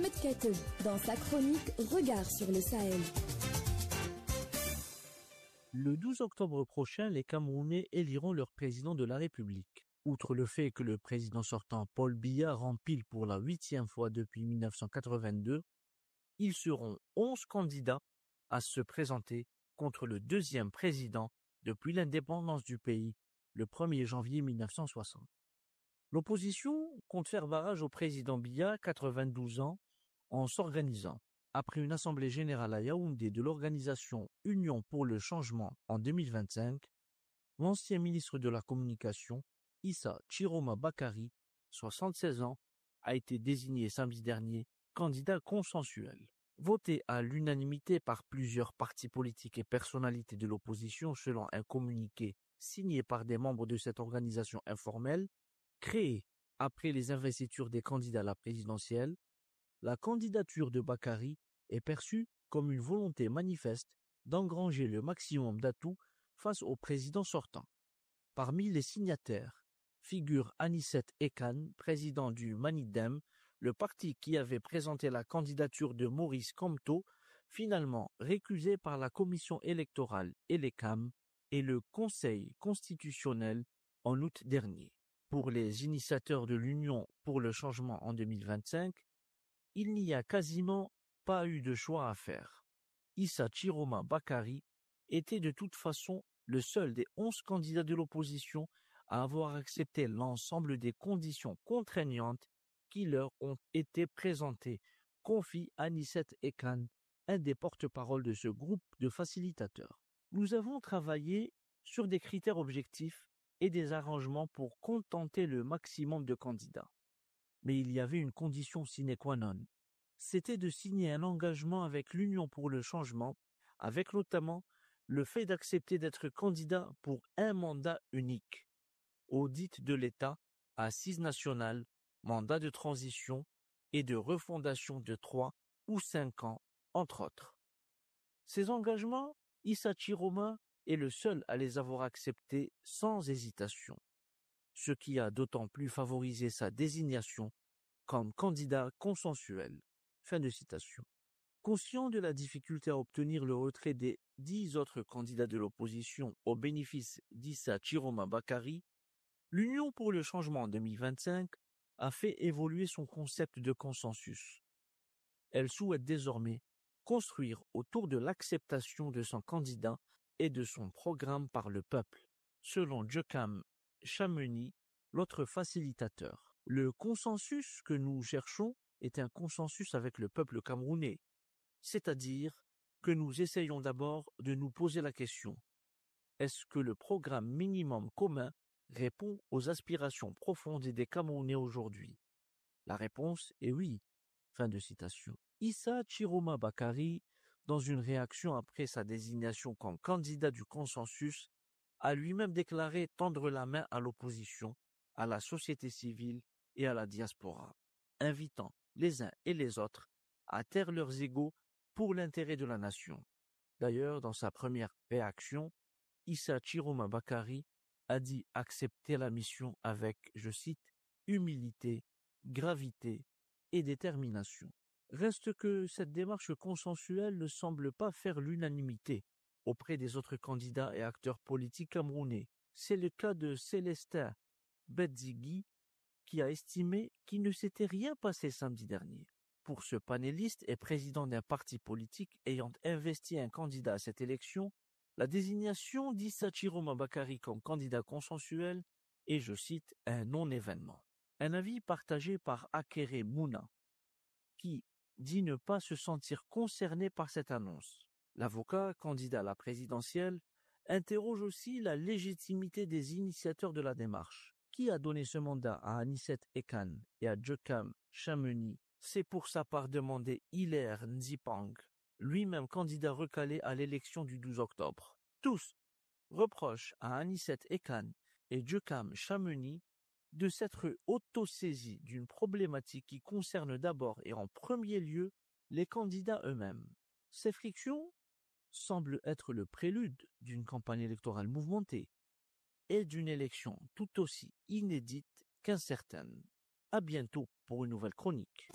Ahmed Kato dans sa chronique Regard sur le Sahel. Le 12 octobre prochain, les Camerounais éliront leur président de la République. Outre le fait que le président sortant Paul Biya rempile pour la 8e fois depuis 1982, ils seront 11 candidats à se présenter contre le deuxième président depuis l'indépendance du pays, le 1er janvier 1960. L'opposition compte faire barrage au président Biya, 92 ans, en s'organisant. Après une assemblée générale à Yaoundé de l'organisation Union pour le changement en 2025, l'ancien ministre de la Communication, Issa Chiroma Bakary, 76 ans, a été désigné samedi dernier candidat consensuel. Voté à l'unanimité par plusieurs partis politiques et personnalités de l'opposition selon un communiqué signé par des membres de cette organisation informelle, créée après les investitures des candidats à la présidentielle, la candidature de Bakary est perçue comme une volonté manifeste d'engranger le maximum d'atouts face au président sortant. Parmi les signataires figure Anicet Ekan, président du Manidem, le parti qui avait présenté la candidature de Maurice Kamto, finalement récusé par la commission électorale ELECAM et le Conseil constitutionnel en août dernier. Pour les initiateurs de l'Union pour le changement en 2025, il n'y a quasiment pas eu de choix à faire. Issa Chiroma Bakary était de toute façon le seul des 11 candidats de l'opposition à avoir accepté l'ensemble des conditions contraignantes qui leur ont été présentées, confie Anicet Ekan, un des porte-parole de ce groupe de facilitateurs. Nous avons travaillé sur des critères objectifs et des arrangements pour contenter le maximum de candidats. Mais il y avait une condition sine qua non. C'était de signer un engagement avec l'Union pour le changement, avec notamment le fait d'accepter d'être candidat pour un mandat unique, audit de l'État, assise nationale, mandat de transition et de refondation de 3 ou 5 ans, entre autres. Ces engagements, Issa Chiroma est le seul à les avoir acceptés sans hésitation, ce qui a d'autant plus favorisé sa désignation comme candidat consensuel. Fin de citation. Conscient de la difficulté à obtenir le retrait des 10 autres candidats de l'opposition au bénéfice d'Issa Chiroma Bakary, l'Union pour le changement en 2025 a fait évoluer son concept de consensus. Elle souhaite désormais construire autour de l'acceptation de son candidat et de son programme par le peuple, selon Djekam Chameni, l'autre facilitateur. Le consensus que nous cherchons est un consensus avec le peuple camerounais, c'est-à-dire que nous essayons d'abord de nous poser la question: est-ce que le programme minimum commun répond aux aspirations profondes des Camerounais aujourd'hui? La réponse est oui. Fin de citation. Issa Chiroma Bakary, dans une réaction après sa désignation comme candidat du consensus, a lui-même déclaré tendre la main à l'opposition, à la société civile et à la diaspora, invitant les uns et les autres à taire leurs égos pour l'intérêt de la nation. D'ailleurs, dans sa première réaction, Issa Chiroma Bakary a dit accepter la mission avec, je cite, humilité, gravité et détermination. Reste que cette démarche consensuelle ne semble pas faire l'unanimité auprès des autres candidats et acteurs politiques camerounais. C'est le cas de Célestin Bedzigui, qui a estimé qu'il ne s'était rien passé samedi dernier. Pour ce panéliste et président d'un parti politique ayant investi un candidat à cette élection, la désignation d'Issa Chiroma Bakary comme candidat consensuel est, je cite, un non-événement. Un avis partagé par Akere Mouna, qui dit ne pas se sentir concerné par cette annonce. L'avocat, candidat à la présidentielle, interroge aussi la légitimité des initiateurs de la démarche. Qui a donné ce mandat à Anicet Ekan et à Djekam Chameni? C'est pour sa part demandé Hilaire Nzipang, lui-même candidat recalé à l'élection du 12 octobre. Tous reprochent à Anicet Ekan et Djekam Chameni de s'être autosaisis d'une problématique qui concerne d'abord et en premier lieu les candidats eux-mêmes. Ces frictions semblent être le prélude d'une campagne électorale mouvementée et d'une élection tout aussi inédite qu'incertaine. À bientôt pour une nouvelle chronique.